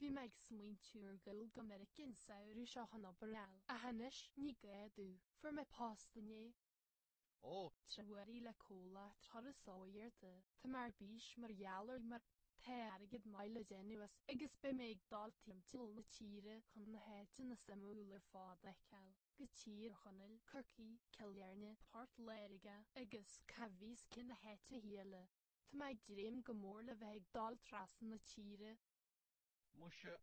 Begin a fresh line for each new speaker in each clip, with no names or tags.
Bhí meid smaoin túrgail go American saoirú seo an obaráil. A hanis ní gaadú, for me pástané.
Ó,
Trewari le Coláiste thar is áirte, tá mar bís mar gheallar mar teargad maile genuas, agus be meid dal timtil na tíre chun na héite na samúlar fád le ceall. Go tír chonil, curcí, ciljarne, part leiriga, agus cahvís cin na héite hiele. Tá meid dream go mór le bheith dal trasan na tíre.
muise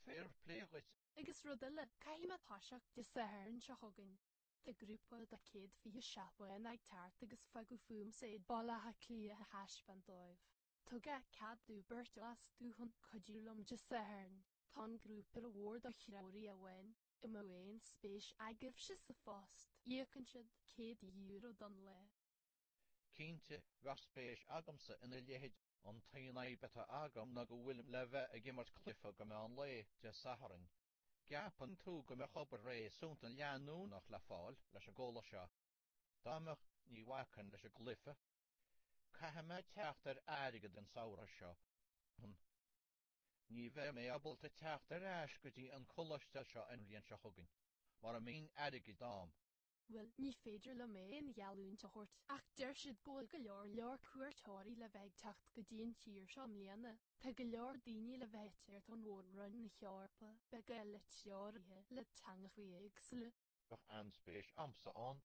fair play-ghit.
Agus rodile, caihí táiseach de sahairn se hogan. De grúpa da céad fi seapain ag tart agus fagu fúm séad bala ha clia ha hasban dóibh. Tuga cadú bertlas dúhon codúlum de sahairn. Tá grúpa a ward a chráí a wen. Imawéin spéis agah si sa fást. Iacansiad céad euro don le.
Cínte bheith spéis agamsa ina léhéid an Tríonóide beta agam na go bhfuil le bheith a gimmart clifa go me an le de saharan. Gapan tú go me chobar ré súntan leanúnach le fáil leis a ggóla seo. Dámach ní wacan leis a glyfa. Caithe me teachtar airigad an saoire seo. Ní bheith mé abalta teachtar ais go dtí an Coláiste seo an rion se thugann, mar a mín airigad dám.
Well, ní féidir le mé in gealún te hort. Ach der siad ggóil go leor cuairtóirí le bheith teacht go dtíon tír seo mléana. Tá go leor daoine le bheith ar an mhórrun na chearpa, be go le teoirithe le teangaí éagsle.
Bach an spéis amsa an.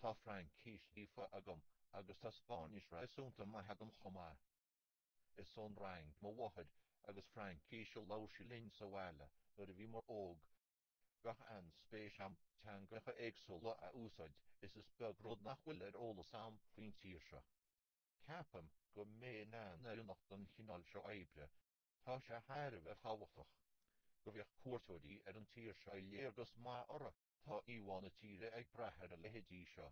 Tá Frank cís lífa agam agus tá Spáis ra súnta mai hagam Comhrá. Is son rang má wahad agus Frank císio láisi linn sa bhile nuair a bhí mar óg. Bach an spéis am teangacha éagsúla a úsáid is beg rud nach bhfuil ar ólas am faoin tír seo. Ceapam go mé ná naúnach don chinál seo éibre, tá sé thairimh ar thábhachtach. Go bhíoh cuairteoirí ar an tír seo léargus má ora tá íhána tíre ag brethir a lehéidí seo.